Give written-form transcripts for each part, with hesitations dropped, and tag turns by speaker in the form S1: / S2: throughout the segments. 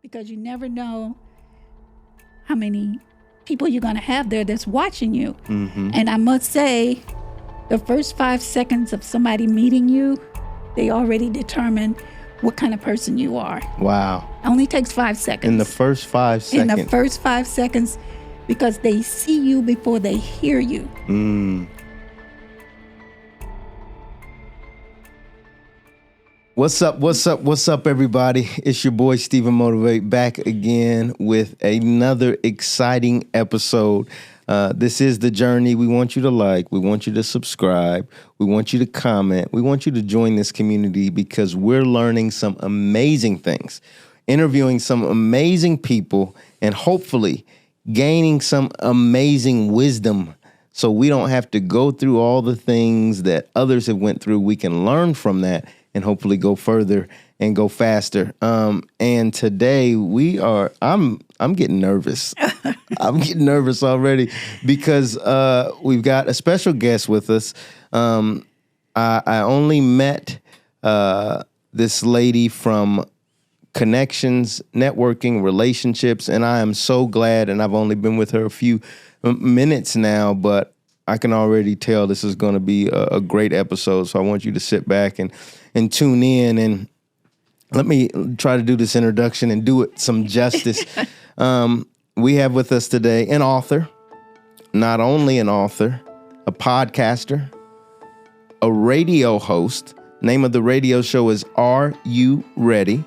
S1: because you never know how many people you're going to have there that's watching you.
S2: Mm-hmm.
S1: And I must say, the first 5 seconds of somebody meeting you, they already determine what kind of person you are.
S2: Wow.
S1: It only takes 5 seconds.
S2: In the first 5 seconds.
S1: In the first 5 seconds, because they see you before they hear you.
S2: What's up, everybody? It's your boy, StephenMotivate, back again with another exciting episode. This is The Journey. We want you to like. We want you to subscribe. We want you to comment. We want you to join this community because we're learning some amazing things, interviewing some amazing people, and hopefully gaining some amazing wisdom so we don't have to go through all the things that others have went through. We can learn from that and hopefully go further and go faster. And today I'm getting nervous. I'm getting nervous already because we've got a special guest with us. I only met this lady from connections, networking, relationships, and I am so glad, and I've only been with her a few minutes now, but I can already tell this is going to be a great episode. So I want you to sit back and tune in, and let me try to do this introduction and do it some justice. We have with us today an author, not only an author, a podcaster, a radio host. Name of the radio show is Are You Ready?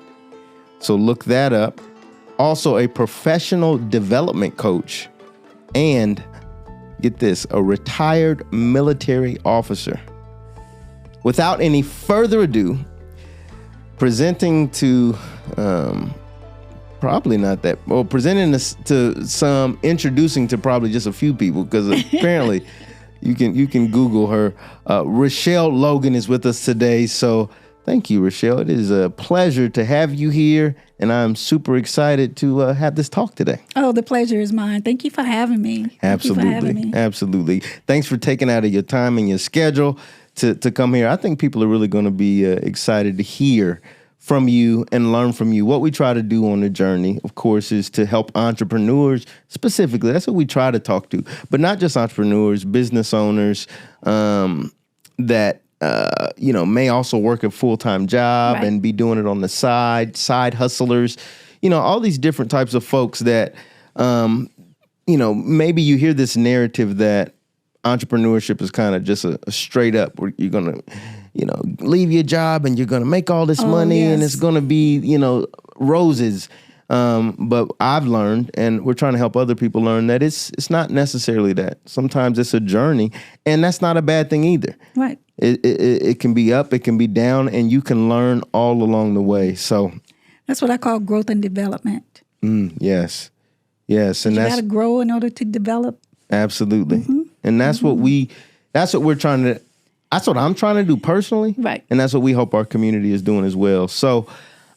S2: So look that up. Also a professional development coach, and get this, a retired military officer. Without any further ado, presenting to introducing to probably just a few people, because apparently you can Google her. Rachelle Logan is with us today. So thank you, Rachelle. It is a pleasure to have you here, and I'm super excited to have this talk today.
S1: Oh, the pleasure is mine. Thank you for having me.
S2: Absolutely. Thanks for taking out of your time and your schedule to come here. I think people are really going to be excited to hear from you and learn from you. What we try to do on the journey, of course, is to help entrepreneurs specifically. That's what we try to talk to, but not just entrepreneurs, business owners that may also work a full-time job and be doing it on the side hustlers, all these different types of folks that, maybe you hear this narrative that entrepreneurship is kind of just a straight up where you're going to, leave your job and you're going to make all this money and it's going to be, roses. But I've learned, and we're trying to help other people learn, that it's not necessarily that. Sometimes it's a journey, and that's not a bad thing either.
S1: Right.
S2: It can be up, it can be down, and you can learn all along the way. So
S1: that's what I call growth and development.
S2: Yes. And
S1: you got to grow in order to develop.
S2: Absolutely.
S1: Mm-hmm.
S2: And that's what that's what I'm trying to do personally.
S1: Right.
S2: And that's what we hope our community is doing as well. So,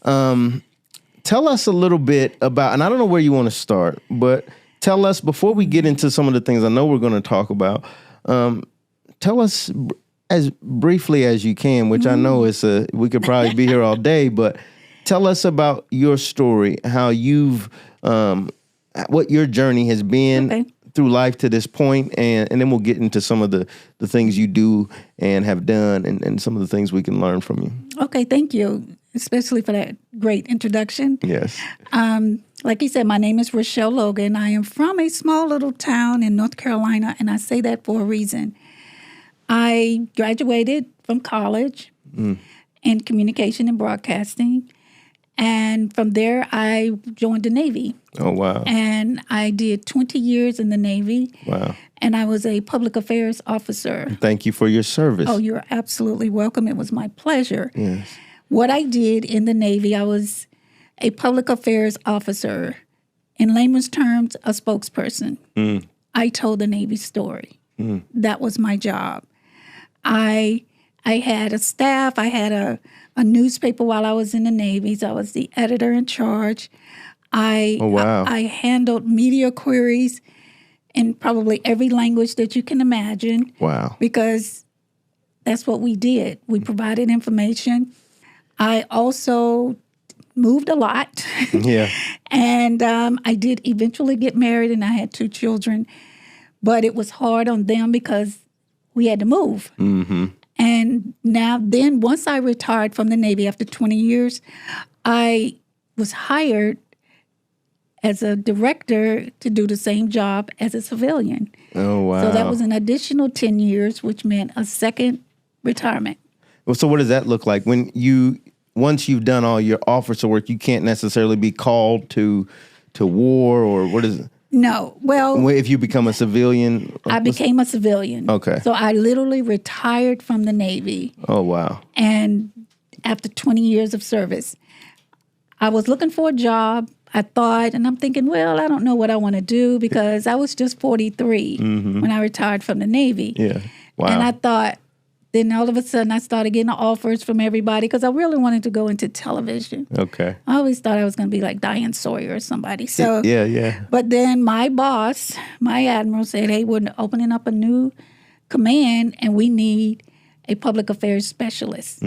S2: tell us a little bit about, and I don't know where you want to start, but tell us, before we get into some of the things I know we're going to talk about, tell us as briefly as you can, which I know we could probably be here all day, but tell us about your story, how you've, what your journey has been through life to this point, and then we'll get into some of the things you do and have done and some of the things we can learn from you.
S1: Okay, thank you, especially for that great introduction.
S2: Yes.
S1: Like you said, my name is Rachelle Logan. I am from a small little town in North Carolina, and I say that for a reason. I graduated from college in communication and broadcasting, and from there I joined the Navy.
S2: Oh, wow.
S1: And I did 20 years in the Navy.
S2: Wow.
S1: And I was a public affairs officer.
S2: Thank you for your service.
S1: Oh, you're absolutely welcome. It was my pleasure.
S2: Yes.
S1: What I did in the Navy, I was a public affairs officer. In layman's terms, a spokesperson. I told the Navy story. That was my job. I had a staff. I had a newspaper while I was in the Navy. So I was the editor in charge. I handled media queries in probably every language that you can imagine.
S2: Wow.
S1: Because that's what we did. We provided information. I also moved a lot.
S2: Yeah.
S1: And I did eventually get married, and I had 2 children. But it was hard on them because we had to move.
S2: Mm-hmm.
S1: And then once I retired from the Navy after 20 years, I was hired as a director to do the same job as a civilian.
S2: Oh, wow.
S1: So that was an additional 10 years, which meant a second retirement.
S2: Well, so what does that look like? Once you've done all your officer work, you can't necessarily be called to war, or what is it?
S1: No. Well,
S2: if you become a civilian?
S1: I became a civilian.
S2: Okay.
S1: So I literally retired from the Navy.
S2: Oh, wow.
S1: And after 20 years of service, I was looking for a job. I thought, and I'm thinking, well, I don't know what I want to do because I was just 43 when I retired from the Navy.
S2: Yeah. Wow.
S1: And I thought, then all of a sudden I started getting offers from everybody because I really wanted to go into television.
S2: Okay.
S1: I always thought I was going to be like Diane Sawyer or somebody. So
S2: Yeah.
S1: But then my boss, my admiral, said, hey, we're opening up a new command and we need a public affairs specialist.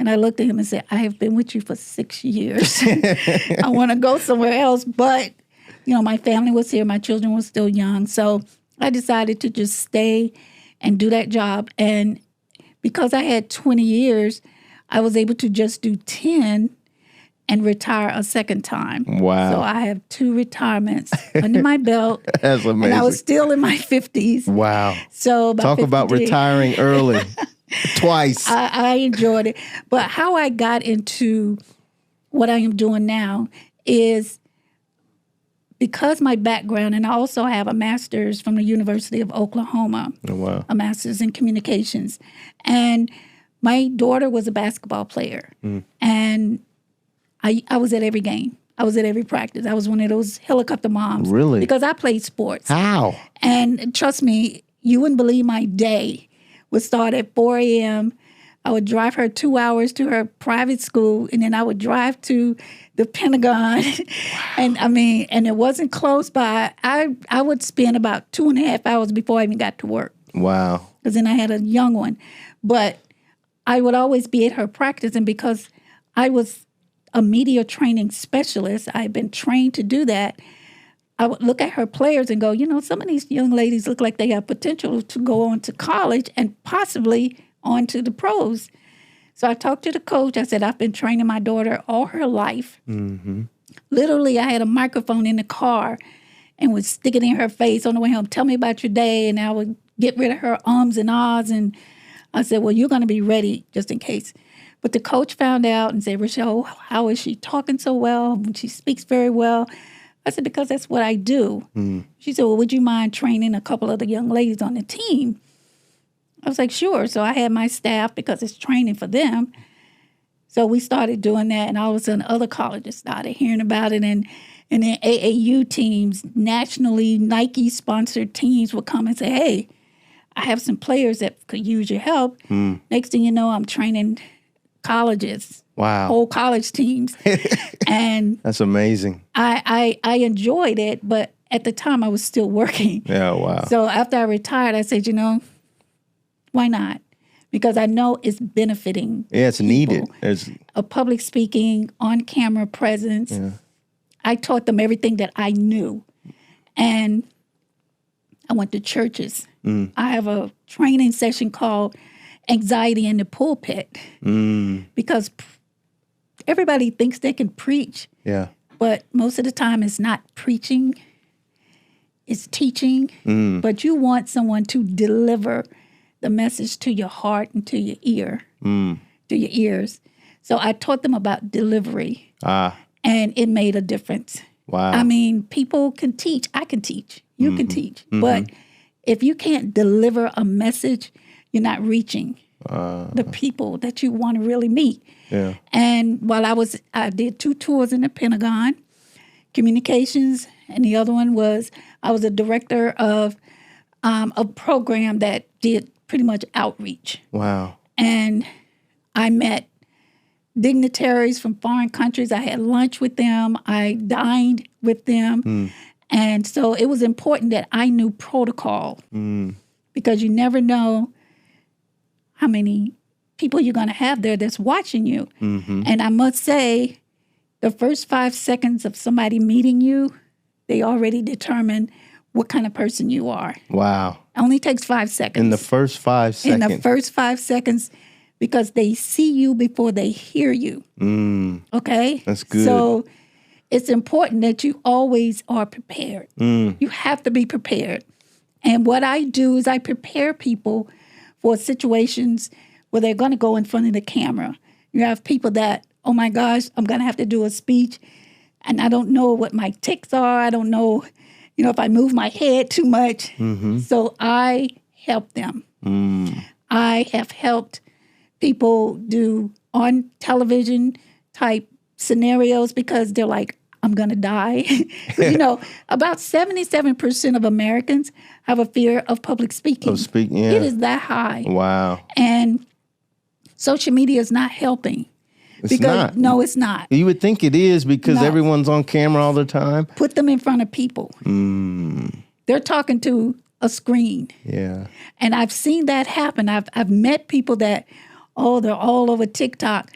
S1: And I looked at him and said, I have been with you for 6 years. I want to go somewhere else. But, my family was here. My children were still young. So I decided to just stay and do that job. And because I had 20 years, I was able to just do 10 and retire a second time.
S2: Wow.
S1: So I have 2 retirements under my belt.
S2: That's amazing.
S1: And I was still in my 50s.
S2: Wow.
S1: So
S2: talk about retiring early. Twice.
S1: I enjoyed it. But how I got into what I am doing now is because my background, and I also have a master's from the University of Oklahoma.
S2: Oh, wow.
S1: A master's in communications. And my daughter was a basketball player. And I was at every game. I was at every practice. I was one of those helicopter moms.
S2: Really?
S1: Because I played sports.
S2: How?
S1: And trust me, you wouldn't believe my day would start at 4 a.m. I would drive her 2 hours to her private school, and then I would drive to the Pentagon. Wow. And it wasn't close by. I would spend about 2.5 hours before I even got to work.
S2: Wow.
S1: Because then I had a young one. But I would always be at her practice, and because I was a media training specialist, I had been trained to do that, I would look at her players and go, some of these young ladies look like they have potential to go on to college and possibly on to the pros. So I talked to the coach. I said, I've been training my daughter all her life. Mm-hmm. Literally, I had a microphone in the car and would stick it in her face on the way home. Tell me about your day. And I would get rid of her ums and ahs. And I said, well, you're going to be ready just in case. But the coach found out and said, Rachelle, how is she talking so well? She speaks very well. I said, because that's what I do. She said, well, would you mind training a couple of the young ladies on the team? I was like, sure. So I had my staff because it's training for them. So we started doing that, and all of a sudden other colleges started hearing about it. And then AAU teams, nationally Nike-sponsored teams would come and say, hey, I have some players that could use your help. Next thing you know, I'm training colleges.
S2: Wow.
S1: Whole college teams. And
S2: that's amazing.
S1: I enjoyed it, but at the time I was still working.
S2: Yeah, wow.
S1: So after I retired, I said, why not? Because I know it's benefiting.
S2: Yeah, it's needed. There's
S1: a public speaking, on-camera presence. Yeah. I taught them everything that I knew. And I went to churches. I have a training session called Anxiety in the Pulpit. Because everybody thinks they can preach.
S2: Yeah.
S1: But most of the time it's not preaching. It's teaching. But you want someone to deliver the message to your heart and to your ear, to your ears. So I taught them about delivery. And it made a difference.
S2: Wow.
S1: People can teach. I can teach. You can teach. But if you can't deliver a message, you're not reaching the people that you want to really meet.
S2: Yeah.
S1: And while I did 2 tours in the Pentagon, communications, and the other one was I was a director of a program that did pretty much outreach.
S2: Wow.
S1: And I met dignitaries from foreign countries. I had lunch with them. I dined with them. And so it was important that I knew protocol because you never know how many people you're going to have there that's watching you. And I must say, the first 5 seconds of somebody meeting you, they already determine what kind of person you are.
S2: Wow.
S1: It only takes 5 seconds.
S2: In the first 5 seconds.
S1: In the first 5 seconds, because they see you before they hear you. Okay?
S2: That's good.
S1: So it's important that you always are prepared. You have to be prepared. And what I do is I prepare people for situations where they're going to go in front of the camera. You have people that, oh my gosh, I'm going to have to do a speech, and I don't know what my tics are. I don't know, if I move my head too much. So I help them. I have helped people do on television type scenarios because they're like, I'm going to die. About 77% of Americans have a fear of public speaking.
S2: Yeah.
S1: It is that high.
S2: Wow.
S1: And social media is not helping.
S2: It's not.
S1: No, it's not.
S2: You would think it is because
S1: No.
S2: everyone's on camera all the time.
S1: Put them in front of people. They're talking to a screen.
S2: Yeah.
S1: And I've seen that happen. I've met people that, they're all over TikTok,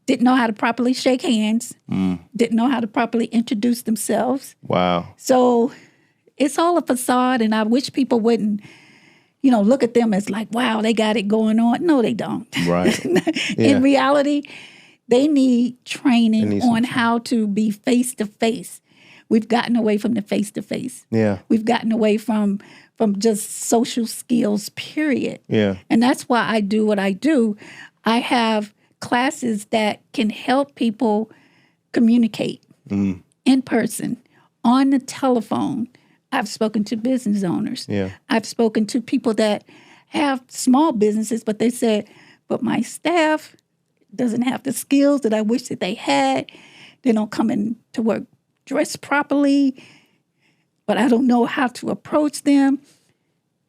S1: didn't know how to properly shake hands, didn't know how to properly introduce themselves.
S2: Wow.
S1: So it's all a facade, and I wish people wouldn't, look at them as like, wow, they got it going on. No, they don't.
S2: Right.
S1: In reality, they need training on how to be face-to-face. We've gotten away from the face-to-face.
S2: Yeah.
S1: We've gotten away from just social skills, period.
S2: Yeah.
S1: And that's why I do what I do. I have classes that can help people communicate in person, on the telephone. I've spoken to business owners.
S2: Yeah.
S1: I've spoken to people that have small businesses, but they said, but my staff doesn't have the skills that I wish that they had. They don't come in to work dressed properly, but I don't know how to approach them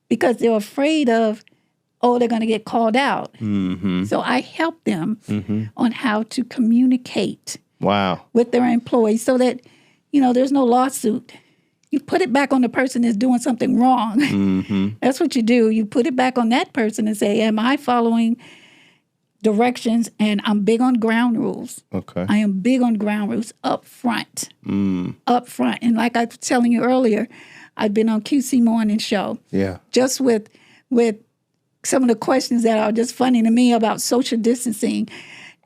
S1: because they're afraid of, they're going to get called out. So I help them on how to communicate with their employees so that, there's no lawsuit. You put it back on the person that's doing something wrong. That's what you do. You put it back on that person and say, am I following directions? And I'm big on ground rules.
S2: Okay.
S1: I am big on ground rules up front. Up front. And like I was telling you earlier, I've been on QC Morning Show.
S2: Yeah.
S1: Just with some of the questions that are just funny to me about social distancing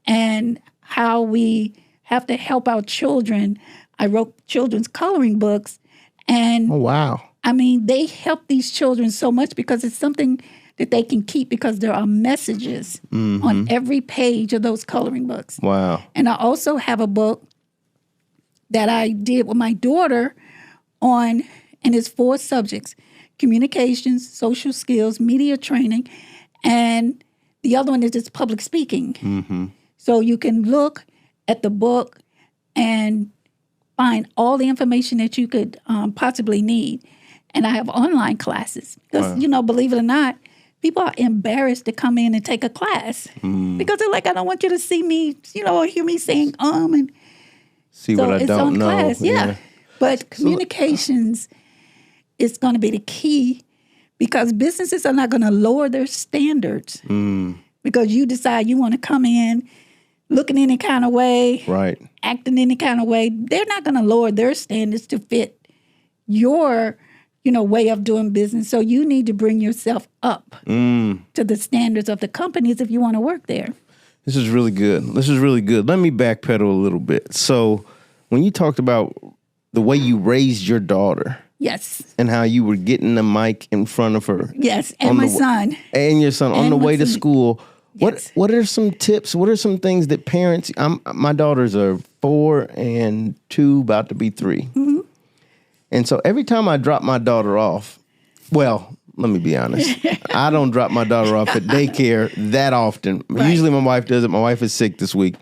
S1: and how we have to help our children. I wrote children's coloring books. And
S2: oh, wow.
S1: I mean, they help these children so much because it's something that they can keep because there are messages on every page of those coloring books.
S2: Wow.
S1: And I also have a book that I did with my daughter and it's 4 subjects: communications, social skills, media training, and the other one is just public speaking. So you can look at the book and find all the information that you could possibly need. And I have online classes because, believe it or not, people are embarrassed to come in and take a class because they're like, I don't want you to see me, or hear me saying and
S2: see
S1: so
S2: what I
S1: it's
S2: don't
S1: on
S2: know.
S1: Class, yeah. But communications is going to be the key because businesses are not going to lower their standards because you decide you want to come in looking any kind of way,
S2: right,
S1: acting any kind of way. They're not going to lower their standards to fit your, way of doing business. So you need to bring yourself up to the standards of the companies if you want to work there.
S2: This is really good. Let me backpedal a little bit. So when you talked about the way you raised your daughter.
S1: Yes.
S2: And how you were getting the mic in front of her.
S1: Yes, and my son.
S2: And your son on the way to school.
S1: Yes.
S2: What are some tips? What are some things that parents? My daughters are 4 and 2, about to be 3. And so every time I drop my daughter off, well, let me be honest, I don't drop my daughter off at daycare that often. Right. Usually my wife does it. My wife is sick this week,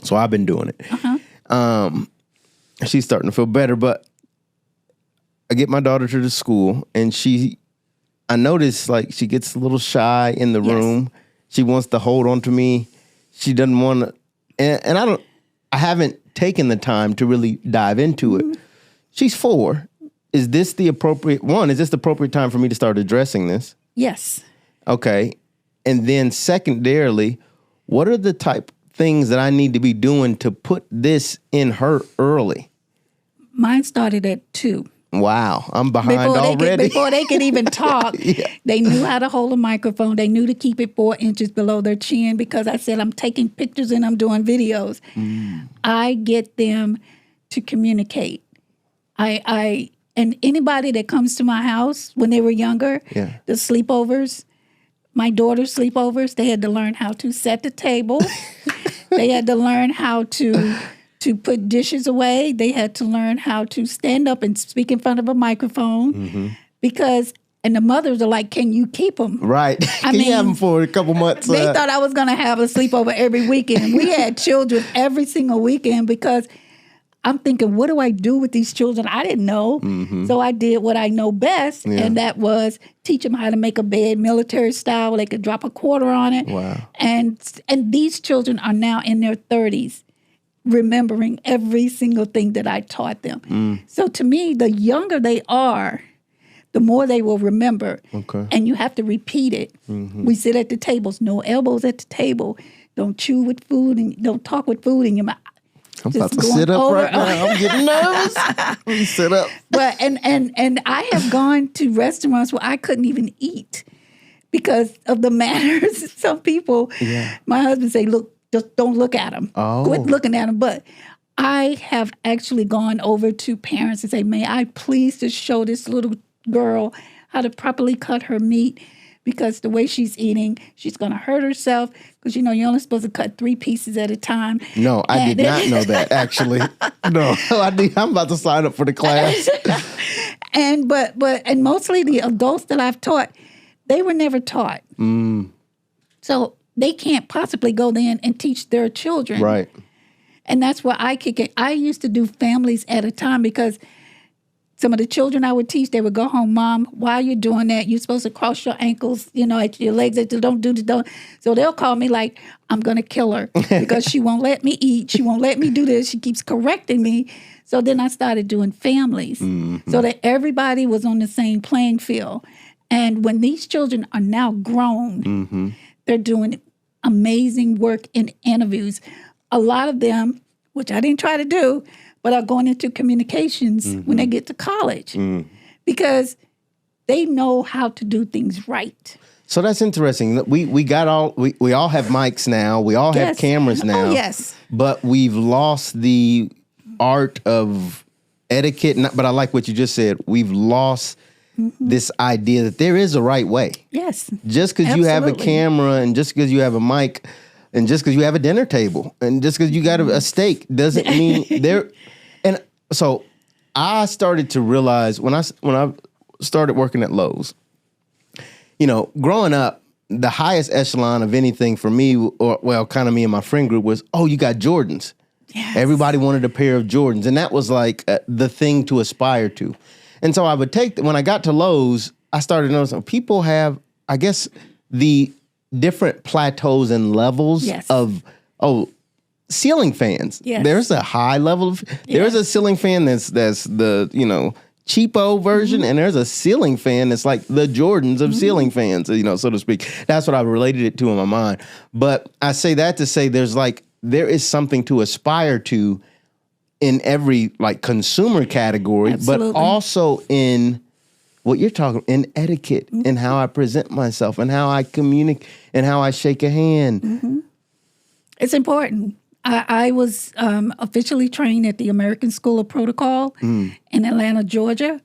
S2: so I've been doing it. She's starting to feel better, but I get my daughter to the school, and I notice like she gets a little shy in the room. She wants to hold on to me. She doesn't want to, and I haven't taken the time to really dive into it. She's 4. Is this the appropriate time for me to start addressing this?
S1: Yes.
S2: Okay. And then secondarily, what are the type things that I need to be doing to put this in her early?
S1: Mine started at 2.
S2: Wow, I'm behind already.
S1: Before they could even talk, they knew how to hold a microphone. They knew to keep it 4 inches below their chin because I said, I'm taking pictures and I'm doing videos. I get them to communicate. And anybody that comes to my house when they were younger, the sleepovers, my daughter's sleepovers, they had to learn how to set the table. They had to learn how to put dishes away. They had to learn how to stand up and speak in front of a microphone and the mothers are like, can you keep them?
S2: Right. Can you have them for a couple months?
S1: They thought I was going to have a sleepover every weekend. We had children every single weekend because I'm thinking, what do I do with these children? I didn't know. So I did what I know best, and that was teach them how to make a bed military style where they could drop a quarter on it.
S2: Wow.
S1: And these children are now in their 30s. Remembering every single thing that I taught them. So to me, the younger they are, the more they will remember.
S2: Okay.
S1: And you have to repeat it. We sit at the tables, no elbows at the table. Don't chew with food and don't talk with food in your mouth.
S2: I'm about to sit up right now. I'm getting nervous. Let me sit up.
S1: But and I have gone to restaurants where I couldn't even eat because of the manners. Some people, my husband say, look, just don't look at them. Quit looking at them. But I have actually gone over to parents and say, may I please just show this little girl how to properly cut her meat because the way she's eating, she's going to hurt herself because, you're only supposed to cut 3 pieces at a time.
S2: No, I did not know that, actually. No, I'm about to sign up for the class.
S1: And mostly the adults that I've taught, they were never taught. So they can't possibly go there and teach their children.
S2: Right.
S1: And that's where I kick it. I used to do families at a time because some of the children I would teach, they would go home, Mom, why are you doing that? You're supposed to cross your ankles, at your legs. Don't do this. So they'll call me like, I'm going to kill her because she won't let me eat. She won't let me do this. She keeps correcting me. So then I started doing families so that everybody was on the same playing field. And when these children are now grown, they're doing amazing work in interviews. A lot of them, which I didn't try to do, but are going into communications when they get to college because they know how to do things right.
S2: So that's interesting. We all have mics now. We all have cameras now.
S1: Oh, yes.
S2: But we've lost the art of etiquette. But I like what you just said. We've lost this idea that there is a right way.
S1: Yes.
S2: Just because you have a camera and just because you have a mic and just because you have a dinner table and just because you got a steak doesn't mean there. And so I started to realize when I started working at Lowe's, growing up, the highest echelon of anything for me, kind of me and my friend group was, oh, you got Jordans. Yes. Everybody wanted a pair of Jordans. And that was like the thing to aspire to. And so I would when I got to Lowe's, I started noticing people have, I guess, the different plateaus and levels of, ceiling fans. Yes. There's a high level there's a ceiling fan that's the, cheapo version, and there's a ceiling fan that's like the Jordans of ceiling fans, so to speak. That's what I related it to in my mind. But I say that to say there is something to aspire to in every consumer category, but also in what you're talking in etiquette and how I present myself and how I communicate and how I shake a hand.
S1: It's important. I was officially trained at the American School of Protocol in Atlanta, Georgia.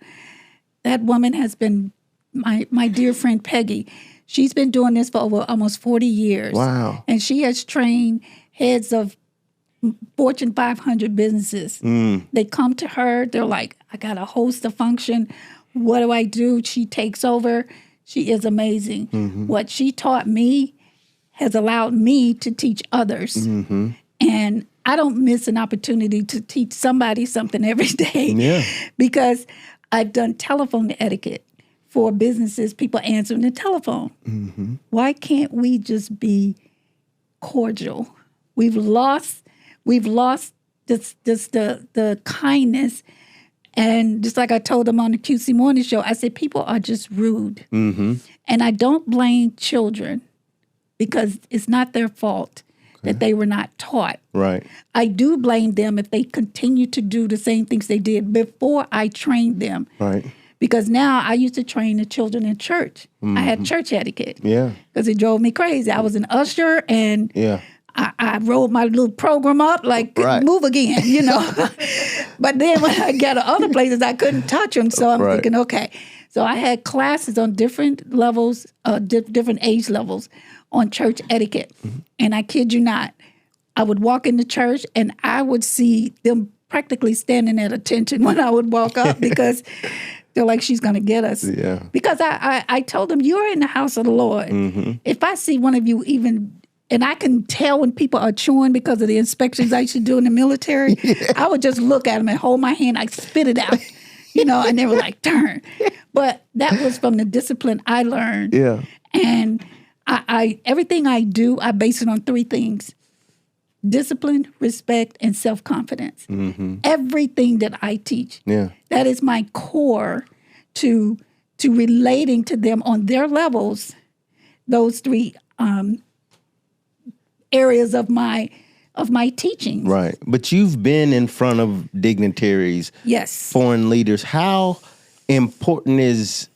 S1: That woman has been my dear friend Peggy. She's been doing this for over almost 40 years. Wow. And she has trained heads of Fortune 500 businesses. They come to her. They're like, I got to host a function. What do I do? She takes over. She is amazing. What she taught me has allowed me to teach others. And I don't miss an opportunity to teach somebody something every day because I've done telephone etiquette for businesses, people answering the telephone. Why can't we just be cordial? We've lost this the kindness. And just like I told them on the QC Morning Show, I said, people are just rude. And I don't blame children because it's not their fault. that they were not taught.
S2: Right.
S1: I do blame them if they continue to do the same things they did before I trained them.
S2: Right.
S1: Because now I used to train the children in church. I had church etiquette.
S2: Yeah.
S1: Because it drove me crazy. I was an usher and I rolled my little program up like, move again, you know. But then when I got to other places, I couldn't touch them. So I'm thinking, okay. So I had classes on different levels, different age levels on church etiquette. And I kid you not, I would walk into church and I would see them practically standing at attention when I would walk up because they're like, she's going to get us.
S2: Yeah.
S1: Because I told them, you're in the house of the Lord. If I see one of you even, and I can tell when people are chewing because of the inspections I used to do in the military, I would just look at them and hold my hand, I spit it out, you know, and they were like, turn. But that was from the discipline I learned.
S2: Yeah.
S1: And I everything I do, I base it on three things: discipline, respect, and self-confidence. Everything that I teach, that is my core to relating to them on their levels. Those three areas of my teaching.
S2: Right. But you've been in front of dignitaries,
S1: yes,
S2: foreign leaders. How important is,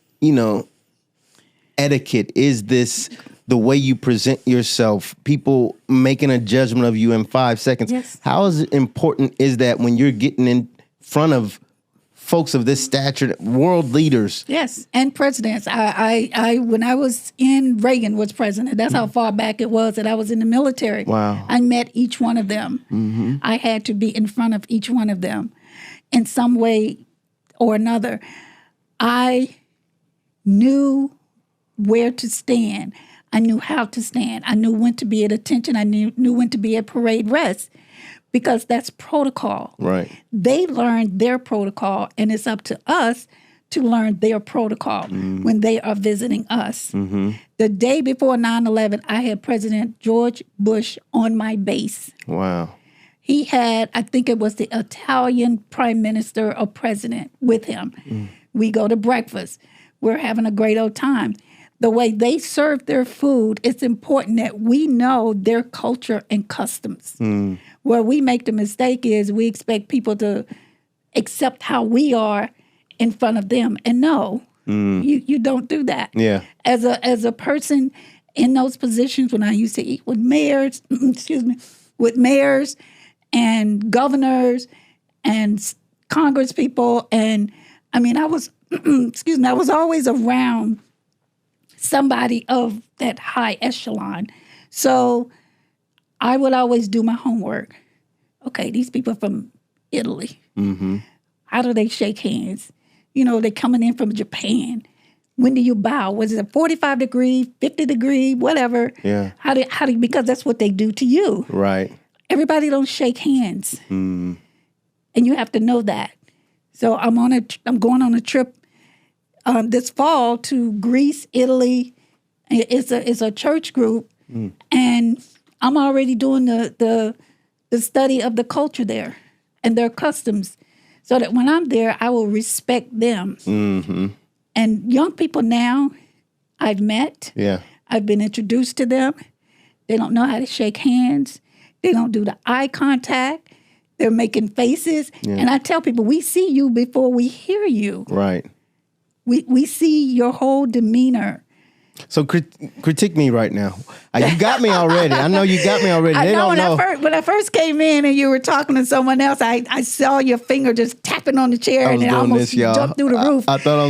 S2: etiquette? Is this the way you present yourself, people making a judgment of you in 5 seconds?
S1: Yes.
S2: How important is that when you're getting in front of folks of this stature, world leaders?
S1: Yes, and presidents. I when I was in, Reagan was president. That's how far back it was that I was in the military.
S2: Wow.
S1: I met each one of them. I had to be in front of each one of them in some way or another. I knew where to stand. I knew how to stand. I knew when to be at attention. I knew when to be at parade rest, because that's protocol.
S2: Right.
S1: They learned their protocol, and it's up to us to learn their protocol when they are visiting us. The day before 9/11, I had President George Bush on my base.
S2: Wow.
S1: He had, I think it was the Italian prime minister or president with him. We go to breakfast. We're having a great old time. The way they serve their food, it's important that we know their culture and customs. Where we make the mistake is we expect people to accept how we are in front of them. And no, you don't do that.
S2: Yeah.
S1: As a person in those positions, when I used to eat with mayors, with mayors and governors and Congress people, and I mean, I was, I was always around somebody of that high echelon. So I would always do my homework. Okay, these people from Italy. How do they shake hands? They're coming in from Japan. When do you bow? Was it a 45 degree, 50 degree, whatever?
S2: Yeah.
S1: How do because that's what they do to you.
S2: Right.
S1: Everybody don't shake hands. And you have to know that. So I'm going on a trip this fall to Greece, Italy. It's a church group, and I'm already doing the study of the culture there and their customs, so that when I'm there, I will respect them. And young people now, I've met.
S2: Yeah.
S1: I've been introduced to them. They don't know how to shake hands. They don't do the eye contact. They're making faces. Yeah. And I tell people, we see you before we hear you.
S2: Right.
S1: We see your whole demeanor.
S2: So critique me right now. You got me already. I know you got me already. They don't know.
S1: When I first came in and you were talking to someone else, I saw your finger just tapping on the chair and it almost jumped through the roof.
S2: I thought I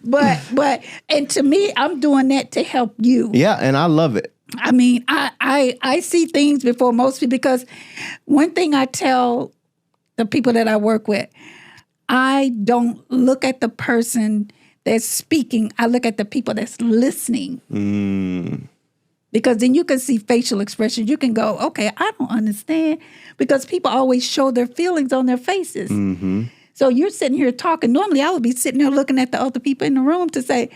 S1: was... But and to me, I'm doing that to help you.
S2: Yeah, and I love it.
S1: I mean, I see things before most people, because one thing I tell the people that I work with, I don't look at the person that's speaking. I look at the people that's listening. Because then you can see facial expressions. You can go, okay, I don't understand. Because people always show their feelings on their faces. So you're sitting here talking. Normally, I would be sitting there looking at the other people in the room to say,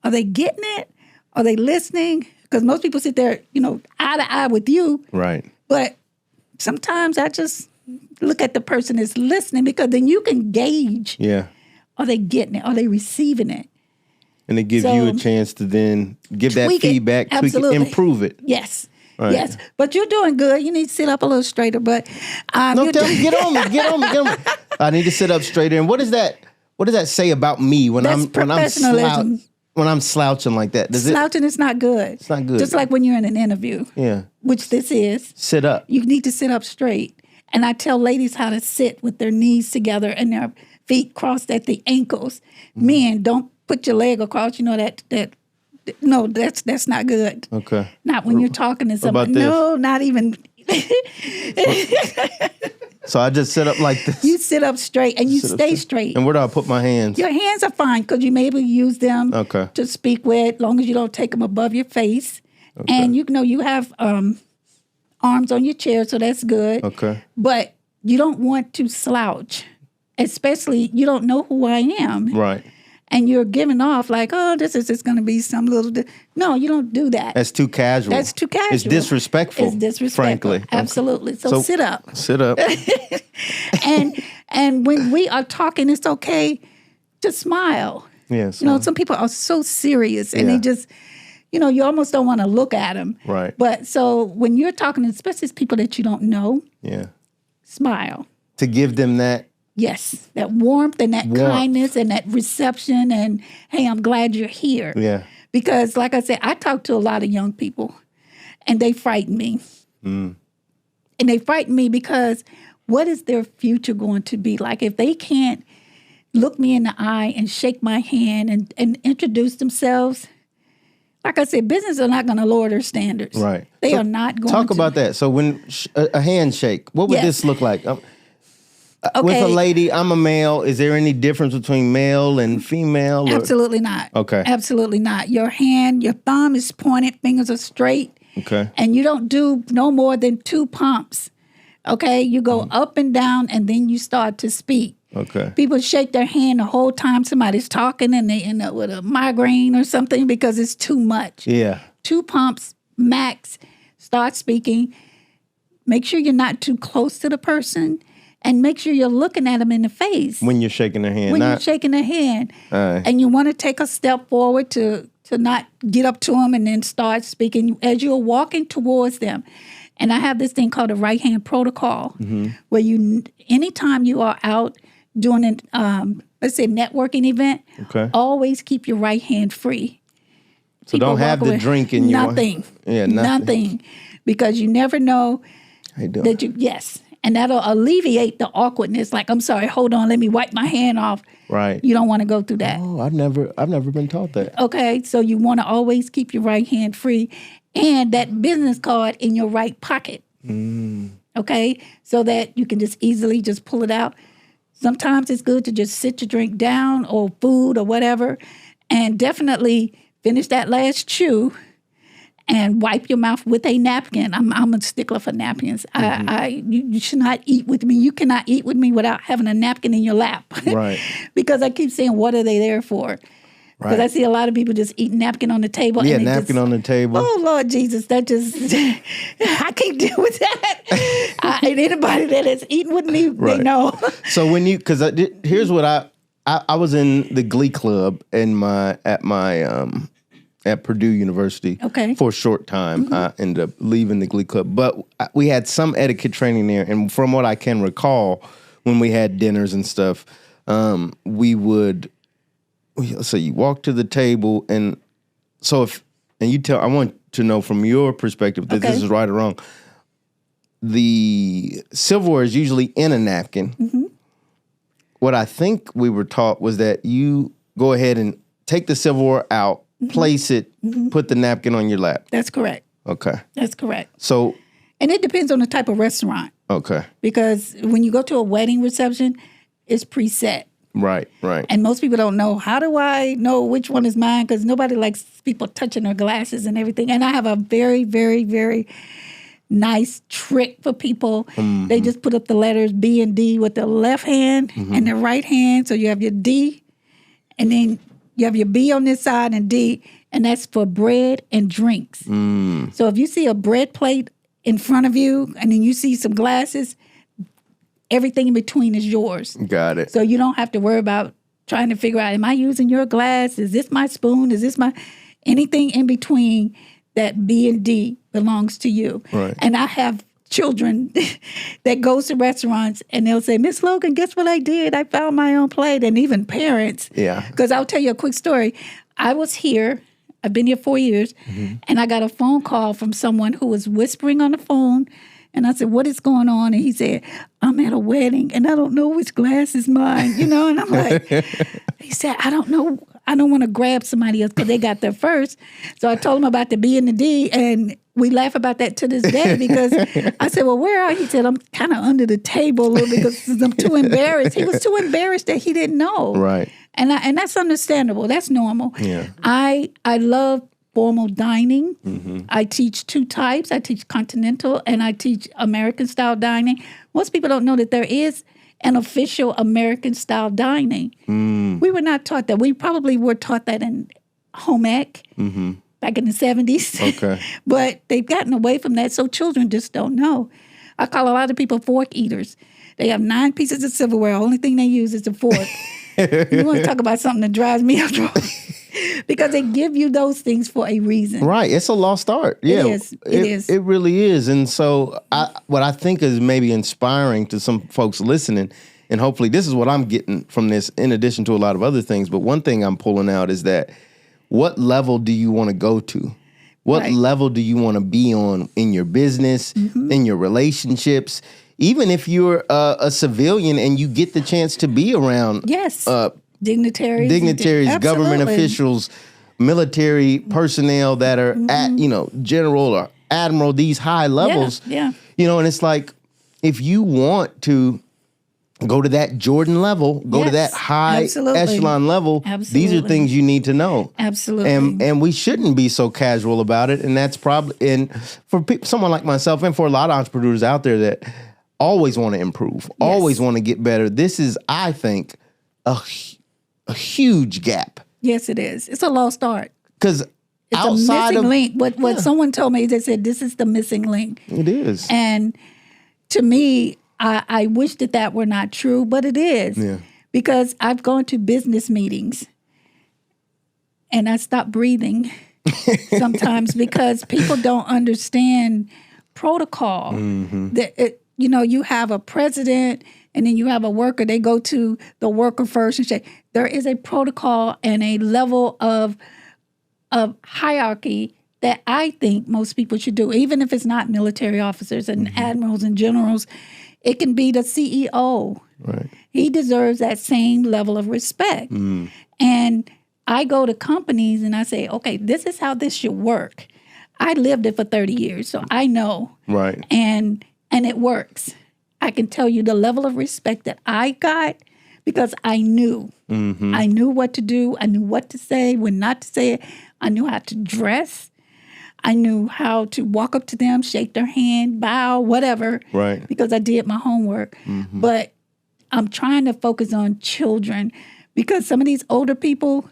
S1: are they getting it? Are they listening? Because most people sit there, eye to eye with you.
S2: Right.
S1: But sometimes I just look at the person that's listening, because then you can gauge.
S2: Yeah. Are
S1: they getting it? Are they receiving it?
S2: And it gives you a chance to then give that feedback, tweak it, improve it.
S1: Yes.
S2: Right.
S1: Yes. But you're doing good. You need to sit up a little straighter. But
S2: no, tell me, get on me. I need to sit up straighter. And what does that say about me when
S1: That's
S2: I'm
S1: professionalism.
S2: when I'm slouching like that?
S1: Slouching is not good.
S2: It's not good.
S1: Just like when you're in an interview.
S2: Yeah.
S1: Which this is.
S2: Sit up.
S1: You need to sit up straight. And I tell ladies how to sit with their knees together and their feet crossed at the ankles. Men, don't put your leg across. You know no, that's not good.
S2: Okay.
S1: Not when you're talking to somebody. No, not even.
S2: So I just sit up like this.
S1: You sit up straight and you stay straight.
S2: And where do I put my hands?
S1: Your hands are fine because you may be able to use them
S2: Okay.
S1: to speak with, as long as you don't take them above your face. Okay. And you have arms on your chair, so that's good.
S2: Okay.
S1: But you don't want to slouch, especially you don't know who I am.
S2: Right.
S1: And you're giving off like, oh, this is just going to be some little... No, you don't do that.
S2: That's too casual.
S1: That's too casual.
S2: It's disrespectful.
S1: It's disrespectful.
S2: Frankly.
S1: Absolutely. So sit up.
S2: Sit up.
S1: and when we are talking, it's okay to smile.
S2: Yes.
S1: Some people are so serious and they just, you almost don't want to look at them.
S2: Right.
S1: But so when you're talking, especially people that you don't know, smile.
S2: To give them that.
S1: Yes, that warmth and that kindness and that reception and, hey, I'm glad you're here.
S2: Yeah.
S1: Because like I said, I talk to a lot of young people and they frighten me. And they frighten me because what is their future going to be like if they can't look me in the eye and shake my hand and introduce themselves? Like I said, businesses are not going to lower their standards.
S2: Right.
S1: They are not going to.
S2: Talk about that. So when a handshake, what would this look like?
S1: Okay.
S2: With a lady, I'm a male. Is there any difference between male and female?
S1: Absolutely not.
S2: Okay.
S1: Absolutely not. Your thumb is pointed, fingers are straight.
S2: Okay.
S1: And you don't do no more than 2 pumps. Okay. You go up and down and then you start to speak.
S2: Okay.
S1: People shake their hand the whole time somebody's talking and they end up with a migraine or something because it's too much.
S2: Yeah.
S1: 2 pumps max. Start speaking. Make sure you're not too close to the person. And make sure you're looking at them in the face.
S2: When you're shaking their hand.
S1: You're shaking their hand. And you want to take a step forward to not get up to them and then start speaking as you're walking towards them. And I have this thing called a right hand protocol where anytime you are out doing an, let's say, networking event, always keep your right hand free.
S2: So people don't have the drink in your...
S1: Nothing.
S2: Yeah,
S1: nothing. Because you never know that you... Yes. And that'll alleviate the awkwardness. Like, I'm sorry, hold on, let me wipe my hand off.
S2: Right.
S1: You don't want to go through that.
S2: Oh, I've never been taught that.
S1: Okay, so you want to always keep your right hand free and that business card in your right pocket. Okay, so that you can just easily just pull it out. Sometimes it's good to just sit your drink down or food or whatever, and definitely finish that last chew. And wipe your mouth with a napkin. I'm a stickler for napkins. You should not eat with me. You cannot eat with me without having a napkin in your lap. Right. Because I keep saying, what are they there for? Because I see a lot of people just eat napkin on the table.
S2: Yeah, napkin on the table.
S1: Oh, Lord Jesus, that just, I can't deal with that. And anybody that has eaten with me, they know.
S2: So when because here's what I was in the Glee Club at Purdue University for a short time. I ended up leaving the Glee Club. But we had some etiquette training there. And from what I can recall, when we had dinners and stuff, we would, so you walk to the table. And so I want to know from your perspective that this is right or wrong. The silverware is usually in a napkin. What I think we were taught was that you go ahead and take the silverware out, place it, put the napkin on your lap.
S1: That's correct.
S2: Okay.
S1: That's correct.
S2: So.
S1: And it depends on the type of restaurant.
S2: Okay.
S1: Because when you go to a wedding reception, it's preset.
S2: Right.
S1: And most people don't know, how do I know which one is mine? Because nobody likes people touching their glasses and everything. And I have a very, very, very nice trick for people. They just put up the letters B and D with the left hand and the right hand. So you have your D and then you have your B on this side and D, and that's for bread and drinks. So if you see a bread plate in front of you and then you see some glasses, everything in between is yours.
S2: Got it.
S1: So you don't have to worry about trying to figure out, am I using your glass? Is this my spoon? Is this my... Anything in between, that B and D belongs to you.
S2: Right.
S1: And I have children that goes to restaurants and they'll say, Miss Logan, guess what I did? I found my own plate. And even parents.
S2: Yeah.
S1: Because I'll tell you a quick story. I was here. I've been here 4 years. And I got a phone call from someone who was whispering on the phone. And I said, what is going on? And he said, I'm at a wedding and I don't know which glass is mine, And I'm like, he said, I don't know. I don't want to grab somebody else because they got there first. So I told him about the B and the D, and we laugh about that to this day because I said, well, where are you? He said, I'm kind of under the table a little because I'm too embarrassed. He was too embarrassed that he didn't know.
S2: Right.
S1: And that's understandable. That's normal.
S2: Yeah.
S1: I love formal dining. I teach 2 types. I teach continental and I teach American style dining. Most people don't know that there is an official American style dining. We were not taught that. We probably were taught that in home ec back in the 70s.
S2: Okay.
S1: But they've gotten away from that, so children just don't know. I call a lot of people fork eaters. They have 9 pieces of silverware. Only thing they use is a fork. You want to talk about something that drives me up? Because they give you those things for a reason.
S2: Right. It's a lost art. Yeah.
S1: It is.
S2: It really is. And so what I think is maybe inspiring to some folks listening, and hopefully this is what I'm getting from this in addition to a lot of other things, but one thing I'm pulling out is that what level do you want to go to? What level do you want to be on in your business, in your relationships? Even if you're a civilian and you get the chance to be around dignitaries, government officials, military personnel that are at, general or admiral, these high levels, and it's like, if you want to go to that Jordan level, go to that high echelon level, these are things you need to know.
S1: Absolutely.
S2: And we shouldn't be so casual about it. And that's probably, and for someone like myself and for a lot of entrepreneurs out there that always want to improve, always want to get better, this is, I think, a huge gap.
S1: Yes, it is. It's a lost art.
S2: Because
S1: it's
S2: outside
S1: a missing link. What someone told me, they said, this is the missing link.
S2: It is.
S1: And to me, I wish that were not true, but it is.
S2: Yeah.
S1: Because I've gone to business meetings and I stop breathing sometimes because people don't understand protocol. You have a president and then you have a worker. They go to the worker first and say, there is a protocol and a level of hierarchy that I think most people should do, even if it's not military officers and admirals and generals. It can be the CEO.
S2: Right.
S1: He deserves that same level of respect. And I go to companies and I say, okay, this is how this should work. I lived it for 30 years, so I know.
S2: Right.
S1: And it works. I can tell you the level of respect that I got because I knew. I knew what to do. I knew what to say, when not to say it. I knew how to dress. I knew how to walk up to them, shake their hand, bow, whatever.
S2: Right.
S1: Because I did my homework. But I'm trying to focus on children because some of these older people,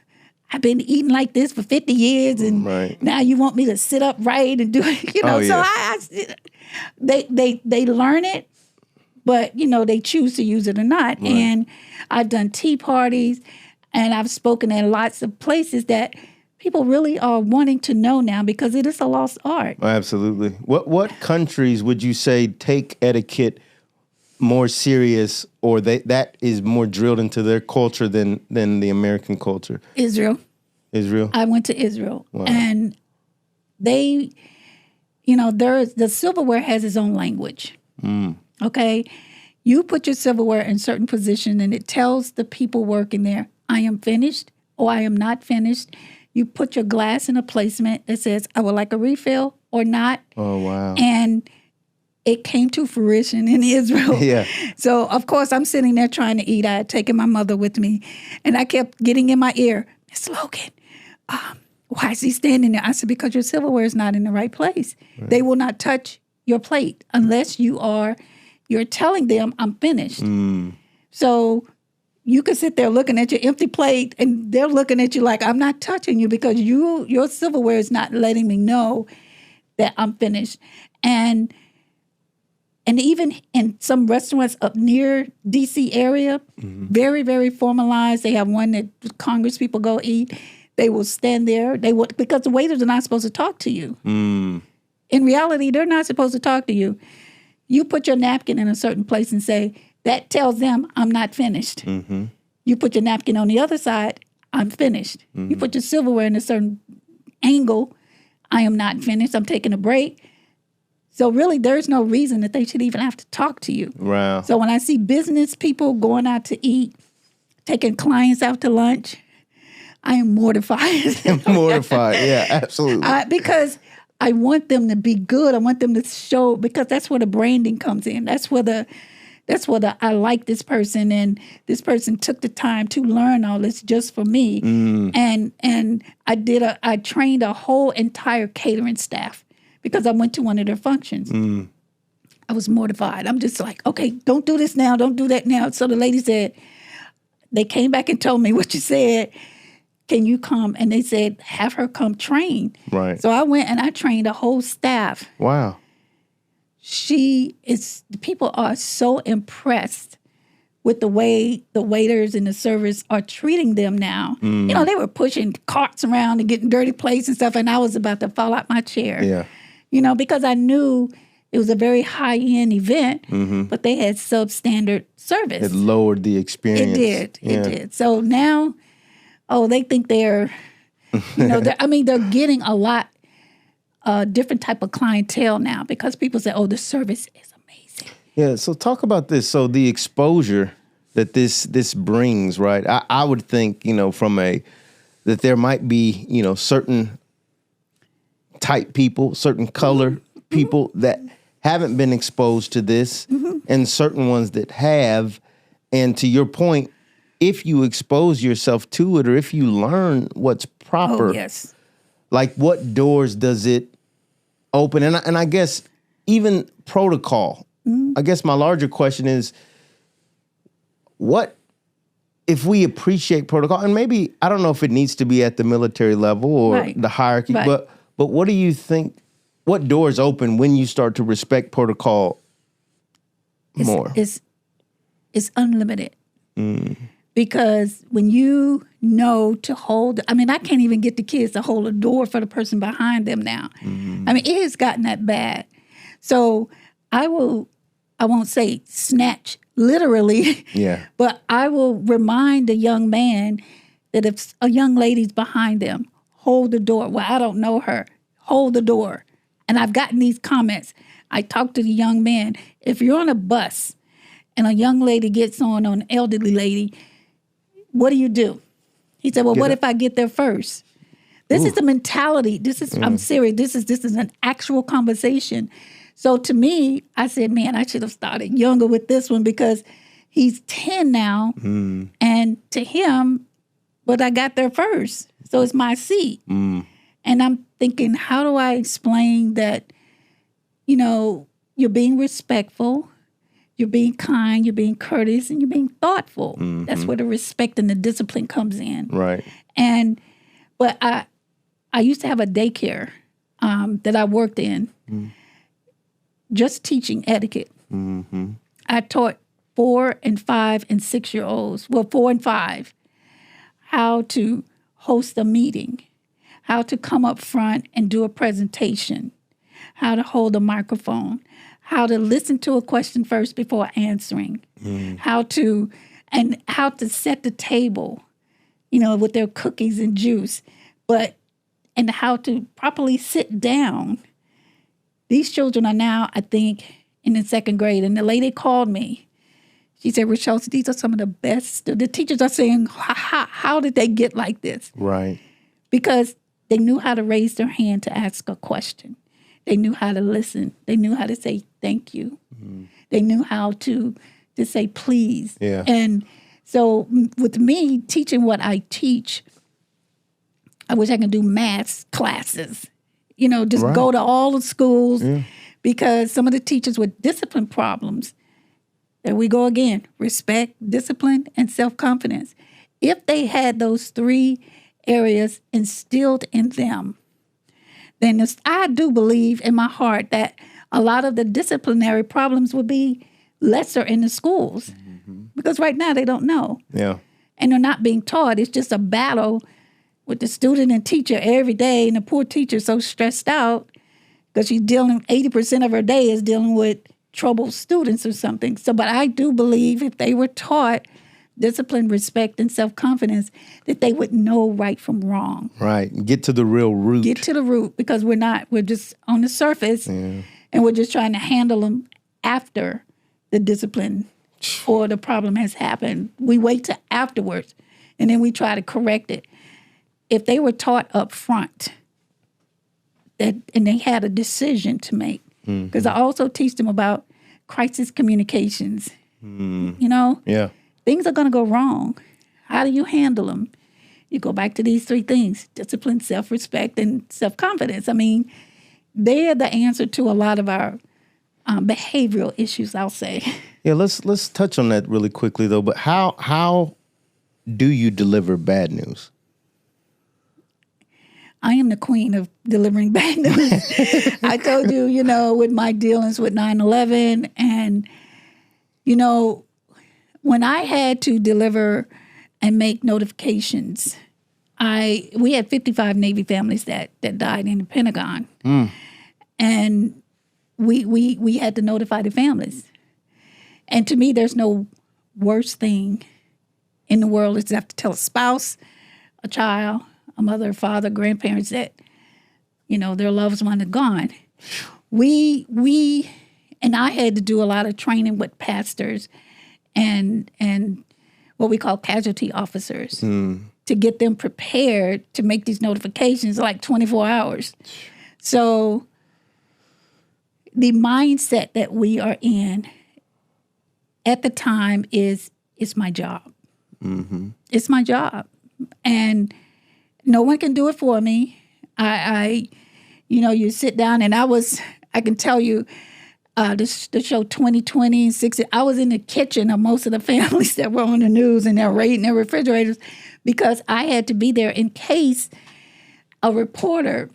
S1: I've been eating like this for 50 years and now you want me to sit upright and do it, So they learn it, but, they choose to use it or not. Right. And I've done tea parties and I've spoken at lots of places that people really are wanting to know now because it is a lost art.
S2: Absolutely. What countries would you say take etiquette more serious, or that is more drilled into their culture than the American culture?
S1: Israel. I went to Israel. Wow. And they, the silverware has its own language. Okay? You put your silverware in certain position and it tells the people working there, I am finished or I am not finished. You put your glass in a placement that says, I would like a refill or not. Oh, wow. And it came to fruition in Israel. Yeah. So, of course, I'm sitting there trying to eat. I had taken my mother with me. And I kept getting in my ear, Miss Logan, why is he standing there? I said, because your silverware is not in the right place. Right. They will not touch your plate unless you're telling them I'm finished. So you could sit there looking at your empty plate and they're looking at you like, I'm not touching you because your silverware is not letting me know that I'm finished. And even in some restaurants up near D.C. area, very, very formalized. They have one that Congress people go eat. They will stand there. They will, because the waiters are not supposed to talk to you.
S2: Mm.
S1: In reality, they're not supposed to talk to you. You put your napkin in a certain place and say, that tells them I'm not finished.
S2: Mm-hmm.
S1: You put your napkin on the other side, I'm finished.
S2: Mm-hmm.
S1: You put your silverware in a certain angle, I am not finished. I'm taking a break. So really, there's no reason that they should even have to talk to you.
S2: Wow.
S1: So when I see business people going out to eat, taking clients out to lunch, I am mortified.
S2: Mortified. Yeah, absolutely.
S1: Because I want them to be good. I want them to show, because that's where the branding comes in. That's where the I like this person, and this person took the time to learn all this just for me. And I trained a whole entire catering staff because I went to one of their functions. I was mortified. I'm just like, okay, don't do this now, don't do that now. So the lady said, they came back and told me what you said. Can you come? And they said, have her come train.
S2: Right.
S1: So I went and I trained a whole staff.
S2: Wow.
S1: People are so impressed with the way the waiters and the servers are treating them now. You know, they were pushing carts around and getting dirty plates and stuff, and I was about to fall out my chair.
S2: Yeah.
S1: You know, because I knew it was a very high-end event, but they had substandard service.
S2: It lowered the experience.
S1: It did. So now, they think they're, they're getting a lot different type of clientele now because people say, the service is amazing.
S2: Yeah, so talk about this. So the exposure that this brings, right? I would think, that there might be, certain type people, certain color people that haven't been exposed to this, and certain ones that have. And to your point, if you expose yourself to it, or if you learn what's proper,
S1: yes.
S2: Like what doors does it open? And I guess even protocol. I guess my larger question is, what if we appreciate protocol? And maybe, I don't know if it needs to be at the military level or the hierarchy, but what do you think, what doors open when you start to respect protocol more?
S1: It's unlimited. Because when you know to hold, I can't even get the kids to hold a door for the person behind them now. It has gotten that bad. So I won't say snatch literally, but I will remind a young man that if a young lady's behind them, hold the door. Well, I don't know her. Hold the door. And I've gotten these comments. I talked to the young man. If you're on a bus and a young lady gets on an elderly lady, what do? He said, well, what if I get there first? This is the mentality. I'm serious. This is an actual conversation. So to me, I said, man, I should have started younger with this one because he's 10 now. And to him, but I got there first. So it's my seat. And I'm thinking, how do I explain that, you're being respectful, you're being kind, you're being courteous, and you're being thoughtful. That's where the respect and the discipline comes in.
S2: Right.
S1: But I used to have a daycare that I worked in, just teaching etiquette. I taught 4 and 5 and 6-year-olds, 4 and 5, how to host a meeting, how to come up front and do a presentation, how to hold a microphone, how to listen to a question first before answering, how to set the table, with their cookies and juice, and how to properly sit down. These children are now, I think, in the 2nd grade. And the lady called me. She said, Rachelle, these are some of the best. The teachers are saying, how did they get like this?
S2: Right.
S1: Because they knew how to raise their hand to ask a question. They knew how to listen. They knew how to say thank you. They knew how to say please.
S2: Yeah.
S1: And so with me teaching what I teach, I wish I could do math classes. Go to all the schools because some of the teachers with discipline problems, there we go again, respect, discipline, and self-confidence. If they had those 3 areas instilled in them, then I do believe in my heart that a lot of the disciplinary problems would be lesser in the schools. Because right now they don't know.
S2: Yeah.
S1: And they're not being taught. It's just a battle with the student and teacher every day, and the poor teacher so stressed out because she's dealing, 80% of her day is dealing with troubled students or something. So, but I do believe if they were taught discipline, respect, and self-confidence, that they would know right from wrong.
S2: Right. Get to the real root.
S1: Get to the root, because we're just on the surface, and we're just trying to handle them after the discipline or the problem has happened. We wait till afterwards, and then we try to correct it. If they were taught up front and they had a decision to make, because I also teach them about crisis communications, you know?
S2: Yeah.
S1: Things are going to go wrong. How do you handle them? You go back to these 3 things: discipline, self-respect, and self-confidence. I mean, they're the answer to a lot of our behavioral issues, I'll say.
S2: Yeah, let's touch on that really quickly, though. But how do you deliver bad news?
S1: I am the queen of delivering bad news. I told you, you know, with my dealings with 9/11, and, you know, when I had to deliver and make notifications, we had 55 Navy families that died in the Pentagon, and we had to notify the families. And to me, there's no worse thing in the world is to have to tell a spouse, a child, a mother, father, grandparents that, you know, their loved one is gone. And I had to do a lot of training with pastors and what we call casualty officers to get them prepared to make these notifications like 24 hours. So the mindset that we are in at the time is, it's my job. It's my job. And no one can do it for me. I you know, you sit down, and I can tell you, the show 2020 and 60, I was in the kitchen of most of the families that were on the news, and they're raiding their refrigerators because I had to be there in case a reporter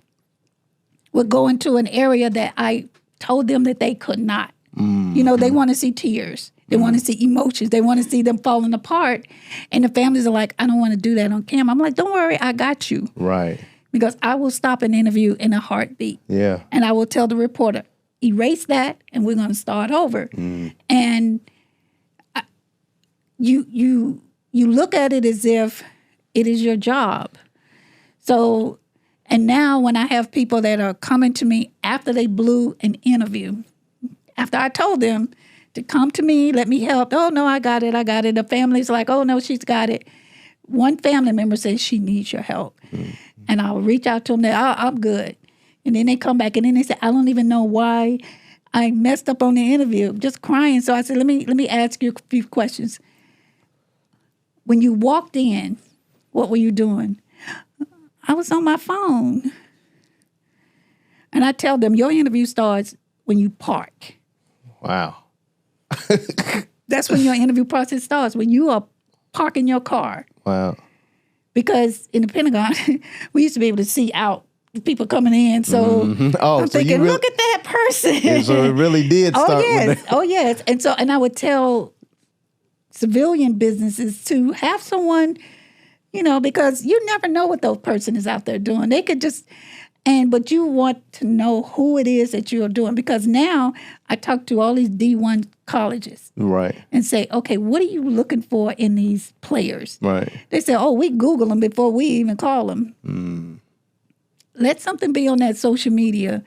S1: would go into an area that I told them that they could not. You know, they want to see tears. They want to see emotions. They want to see them falling apart. And the families are like, I don't want to do that on camera. I'm like, don't worry, I got you. Right. Because I will stop an interview in a heartbeat. Yeah. And I will tell the reporter, erase that, and we're going to start over. And you look at it as if it is your job. So, and now when I have people that are coming to me after they blew an interview, after I told them to come to me, let me help. Oh, no, I got it. The family's like, oh, no, she's got it. One family member says she needs your help. And I'll reach out to them. I'm good. And then they come back, and then they say, I don't even know why I messed up on the interview, just crying. So I said, let me ask you a few questions. When you walked in, what were you doing? I was on my phone. And I tell them, your interview starts when you park. Wow. That's when your interview process starts, when you are parking your car. Wow. Because in the Pentagon, we used to be able to see out people coming in. So I'm thinking, look at that person.
S2: And so it really did start with that.
S1: Oh, yes. And I would tell civilian businesses to have someone, you know, because you never know what those person is out there doing. They could just, but you want to know who it is that you're doing. Because now I talk to all these D1 colleges. Right. And say, okay, what are you looking for in these players? Right. They say, oh, we Google them before we even call them. Let something be on that social media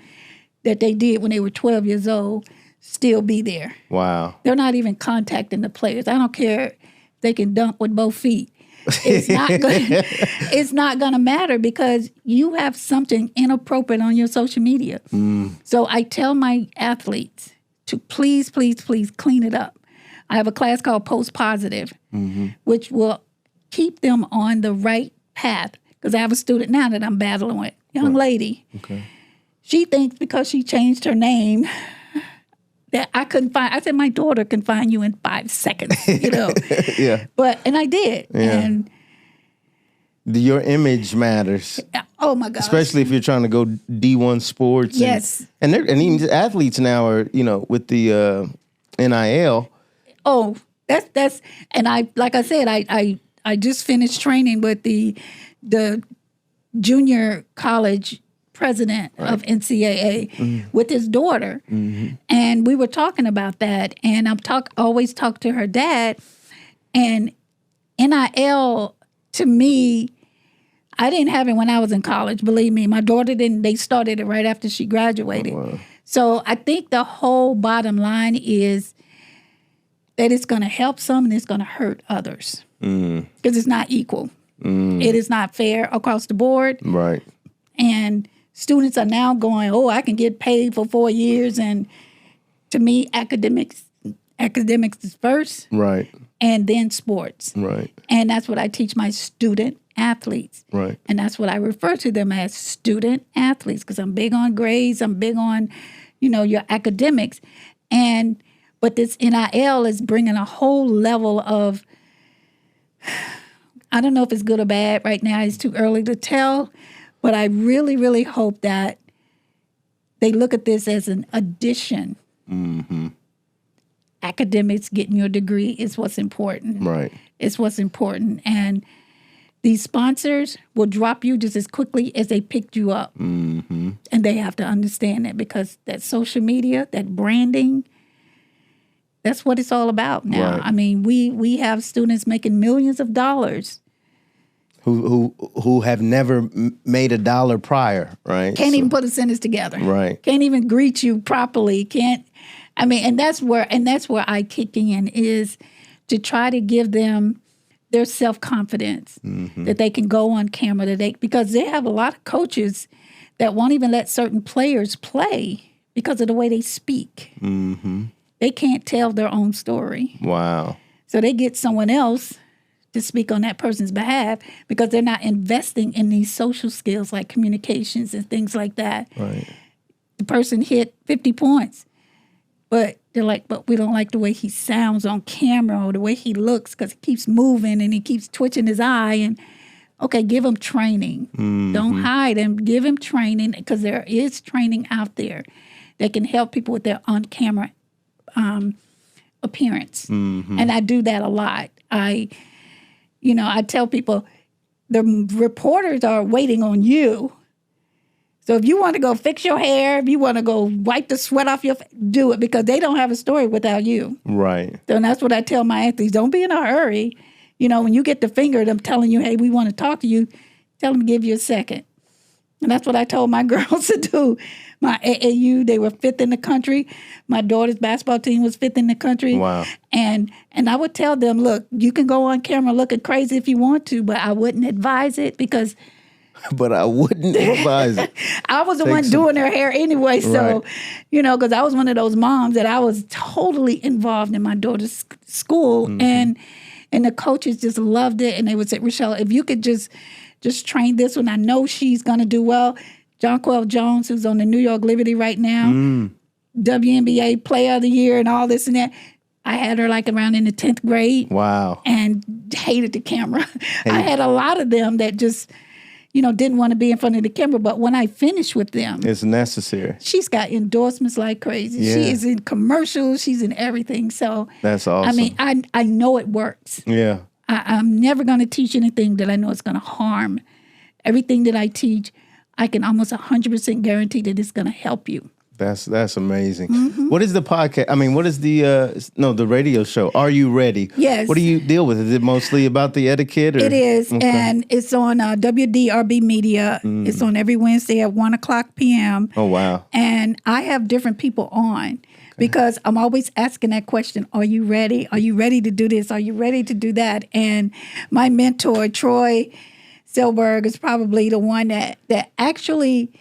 S1: that they did when they were 12 years old still be there. Wow. They're not even contacting the players. I don't care if they can dunk with both feet. It's not going to matter because you have something inappropriate on your social media. So I tell my athletes to please, please, please clean it up. I have a class called Post Positive, which will keep them on the right path. Because I have a student now that I'm battling with, young lady. Okay. She thinks because she changed her name that I said, my daughter can find you in 5 seconds, you know. Yeah. And I did. Yeah. And
S2: your image matters.
S1: Oh my gosh.
S2: Especially if you're trying to go D1 sports.
S1: Yes.
S2: And even athletes now are, you know, with the NIL.
S1: Oh, that's and I, like I said, I just finished training with the junior college president of NCAA with his daughter. And we were talking about that. And always talk to her dad. And NIL, to me, I didn't have it when I was in college, believe me. My daughter didn't. They started it right after she graduated. Oh, wow. So I think the whole bottom line is that it's going to help some and it's going to hurt others. Because it's not equal. It is not fair across the board.
S2: Right.
S1: And students are now going, oh, I can get paid for 4 years. And to me, academics is first.
S2: Right.
S1: And then sports.
S2: Right.
S1: And that's what I teach my student athletes.
S2: Right.
S1: And that's what I refer to them as, student athletes, because I'm big on grades. I'm big on, your academics. But this NIL is bringing a whole level of, I don't know if it's good or bad right now. It's too early to tell. But I really, really hope that they look at this as an addition. Academics, getting your degree is what's important.
S2: Right.
S1: It's what's important. And these sponsors will drop you just as quickly as they picked you up. And they have to understand that, because that social media, that branding, that's what it's all about now.
S2: Right.
S1: I mean, we have students making millions of dollars.
S2: Who have never made a dollar prior, right?
S1: Can't even put a sentence together.
S2: Right.
S1: Can't even greet you properly. And that's where I kick in, is to try to give them their self-confidence, that they can go on camera, because they have a lot of coaches that won't even let certain players play because of the way they speak. They can't tell their own story.
S2: Wow.
S1: So they get someone else to speak on that person's behalf, because they're not investing in these social skills like communications and things like that.
S2: Right.
S1: The person hit 50 points. But they're like, but we don't like the way he sounds on camera or the way he looks, because he keeps moving and he keeps twitching his eye. And okay, give him training. Don't hide him. Give him training, because there is training out there that can help people with their on-camera appearance. And I do that a lot. I tell people, the reporters are waiting on you. So if you want to go fix your hair, if you want to go wipe the sweat off your face, do it, because they don't have a story without you.
S2: Right.
S1: So that's what I tell my athletes. Don't be in a hurry. When you get the finger, them telling you, hey, we want to talk to you, tell them to give you a second. And that's what I told my girls to do. My AAU, they were 5th in the country. My daughter's basketball team was 5th in the country.
S2: Wow.
S1: And I would tell them, look, you can go on camera looking crazy if you want to, but I wouldn't advise it, because
S2: but I wouldn't advise it.
S1: I was the one doing their hair anyway. So,
S2: right.
S1: Because I was one of those moms that I was totally involved in my daughter's school. And the coaches just loved it. And they would say, Rachelle, if you could just train this one, I know she's going to do well. Jonquel Jones, who's on the New York Liberty right now, WNBA Player of the Year and all this and that. I had her like around in the 10th grade.
S2: Wow.
S1: And hated the camera. I had a lot of them that just, didn't want to be in front of the camera. But when I finished with them,
S2: it's necessary.
S1: She's got endorsements like crazy. Yeah. She is in commercials. She's in everything. So
S2: that's awesome.
S1: I mean, I know it works.
S2: Yeah.
S1: I'm never going to teach anything that I know is going to harm. Everything that I teach, I can almost 100% guarantee that it's going to help you.
S2: That's amazing. What is the podcast? I mean, what is the radio show? Are You Ready?
S1: Yes.
S2: What do you deal with? Is it mostly about the etiquette? Or?
S1: It is, okay. And it's on WDRB Media. It's on every Wednesday at 1:00 p.m.
S2: Oh, wow.
S1: And I have different people on because I'm always asking that question, are you ready? Are you ready to do this? Are you ready to do that? And my mentor, Troy Selberg, is probably the one that actually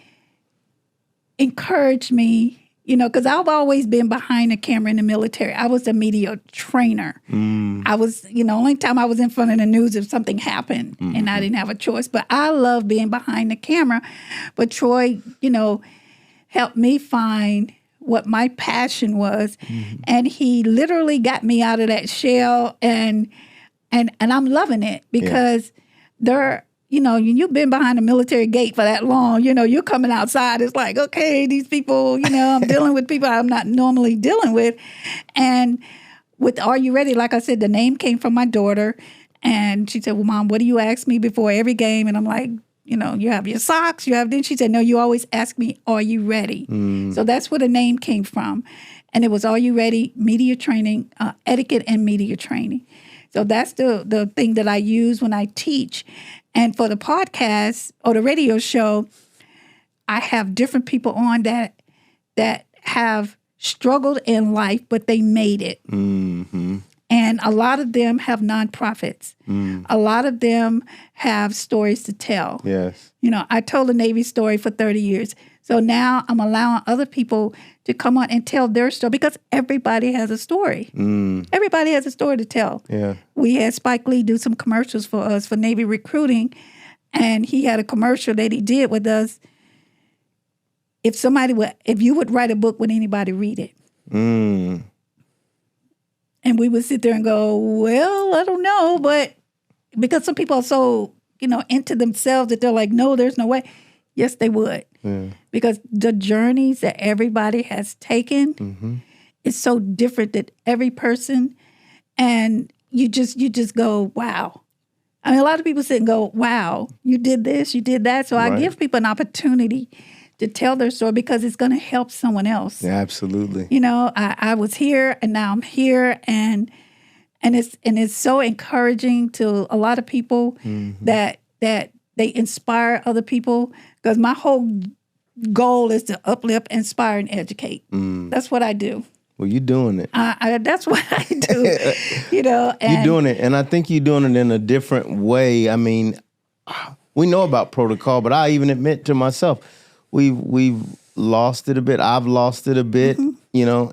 S1: encouraged me, because I've always been behind the camera in the military. I was a media trainer. I was, only time I was in front of the news if something happened and I didn't have a choice. But I love being behind the camera. But Troy, helped me find what my passion was. And he literally got me out of that shell. And I'm loving it because you've been behind the military gate for that long. You're coming outside. It's like, okay, these people, I'm dealing with people I'm not normally dealing with. And with Are You Ready? Like I said, the name came from my daughter. And she said, well, Mom, what do you ask me before every game? And I'm like, you have your socks, then she said, no, you always ask me, are you ready? So that's where the name came from. And it was, are you ready? Media training, etiquette and media training. So that's the thing that I use when I teach. And for the podcast or the radio show, I have different people on that have struggled in life, but they made it.
S2: Mm-hmm.
S1: And a lot of them have nonprofits. A lot of them have stories to tell.
S2: Yes.
S1: I told the Navy story for 30 years. So now I'm allowing other people to come on and tell their story because everybody has a story. Everybody has a story to tell.
S2: Yeah. We
S1: had Spike Lee do some commercials for us for Navy recruiting, and he had a commercial that he did with us. If you would write a book, would anybody read it? And we would sit there and go, well, I don't know, but because some people are so, into themselves that they're like, no, there's no way. Yes, they would. Yeah. Because the journeys that everybody has taken is so different than every person. And you just go, wow. I mean, a lot of people sit and go, wow, you did this, you did that. So I give people an opportunity to tell their story because it's going to help someone else.
S2: Yeah, absolutely.
S1: I was here and now I'm here, and it's so encouraging to a lot of people that they inspire other people, because my whole goal is to uplift, inspire, and educate. That's what I do.
S2: Well, you're doing it.
S1: That's what I do. And
S2: you're doing it, and I think you're doing it in a different way. I mean, we know about protocol, but I even admit to myself, we've lost it a bit. I've lost it a bit, and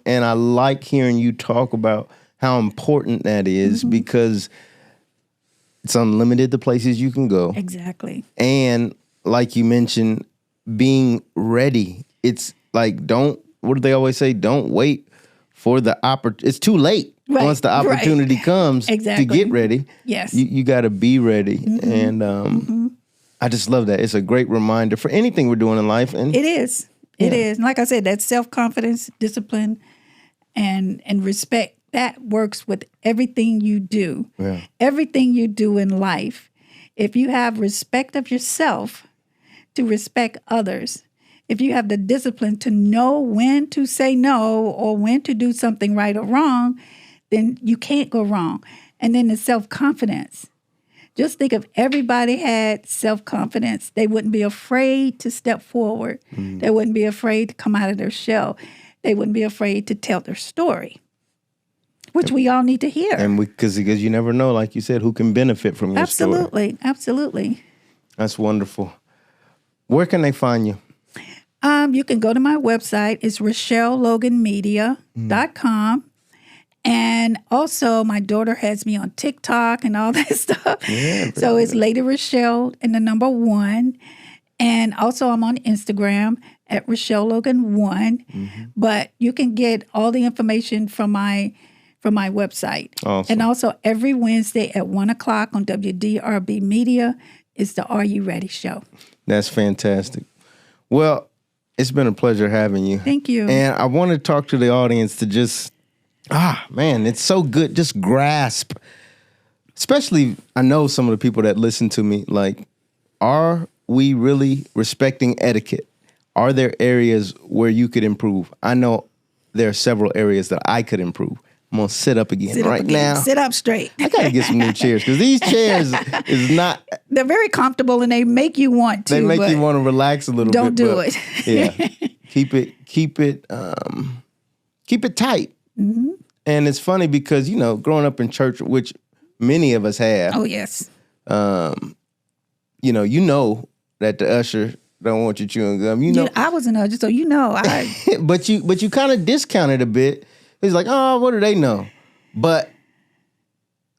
S2: I like hearing you talk about how important that is because it's unlimited the places you can go.
S1: Exactly.
S2: And like you mentioned, being ready. It's like, what do they always say? Don't wait for the opportunity. It's too late.
S1: Right.
S2: Once the opportunity comes to get ready.
S1: Yes.
S2: You got to be ready. And I just love that. It's a great reminder for anything we're doing in life. And
S1: it is. It is. And like I said, that self-confidence, discipline, and respect, that works with everything you do. Yeah. Everything you do in life. If you have respect of yourself to respect others, if you have the discipline to know when to say no or when to do something right or wrong, then you can't go wrong. And then the self-confidence. Just think if everybody had self-confidence, they wouldn't be afraid to step forward. They wouldn't be afraid to come out of their shell. They wouldn't be afraid to tell their story, which we all need to hear. And
S2: because you never know, like you said, who can benefit from your story.
S1: Absolutely.
S2: That's wonderful. Where can they find you?
S1: You can go to my website. It's RachelleLoganMedia.com. And also, my daughter has me on TikTok and all that stuff. Yeah, so it's Lady Rachelle and the number 1. And also, I'm on Instagram at Rachelle Logan 1. But you can get all the information from my website. Awesome. And also, every Wednesday at 1 o'clock on WDRB Media is the Are You Ready show.
S2: That's fantastic. Well, it's been a pleasure having you.
S1: Thank you.
S2: And I want to talk to the audience to just, man, it's so good. Just grasp, especially I know some of the people that listen to me, like, are we really respecting etiquette? Are there areas where you could improve? I know there are several areas that I could improve. I'm going to sit up again now.
S1: Sit up straight.
S2: I got to get some new chairs because these chairs is not.
S1: They're very comfortable and they make you want to.
S2: They make you want to relax a little bit.
S1: Don't do it.
S2: Yeah. Keep it tight. And it's funny because, growing up in church, which many of us have.
S1: Oh, yes.
S2: You know that the usher don't want you chewing gum.
S1: I was an usher, so I.
S2: But you kind of discount it a bit. It's like, oh, what do they know? But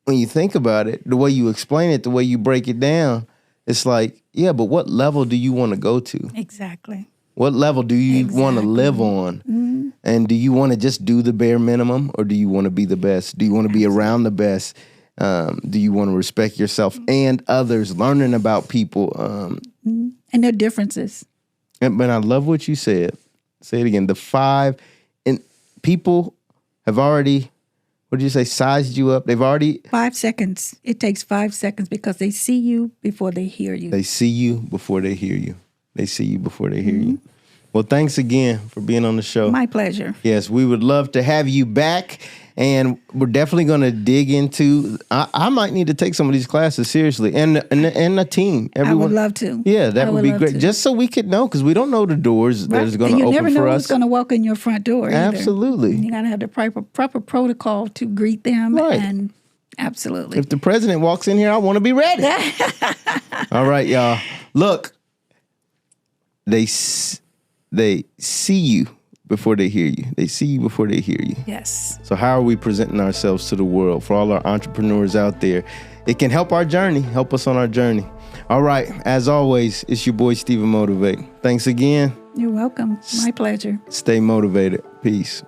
S2: when you think about it, the way you explain it, the way you break it down, it's like, yeah, but what level do you want to go to?
S1: Exactly.
S2: What level do you want to live on? And do you want to just do the bare minimum, or do you want to be the best? Do you want to be around the best? Do you want to respect yourself and others, learning about people?
S1: And their differences.
S2: But I love what you said. Say it again. The 5, and people have already, what did you say, sized you up? They've already...
S1: 5 seconds. It takes 5 seconds because they see you before they hear you.
S2: They see you before they hear you. They see you before they hear you. Well, thanks again for being on the show.
S1: My pleasure.
S2: Yes, we would love to have you back. And we're definitely going to dig into, I might need to take some of these classes seriously. And a team. Everyone.
S1: I would love to.
S2: Yeah, that would be great. Just so we could know, because we don't know the doors that is going to open for us.
S1: You never know who's going to walk in your front door either.
S2: Absolutely.
S1: You got to have the proper protocol to greet them.
S2: Right.
S1: And absolutely.
S2: If the president walks in here, I want to be ready. All right, y'all. Look, they see you before they hear you. They see you before they hear you.
S1: Yes.
S2: So how are we presenting ourselves to the world? For all our entrepreneurs out there, it can help our journey, help us on our journey. All right. As always, it's your boy, StephenMotivate. Thanks again.
S1: You're welcome. My pleasure.
S2: Stay motivated. Peace.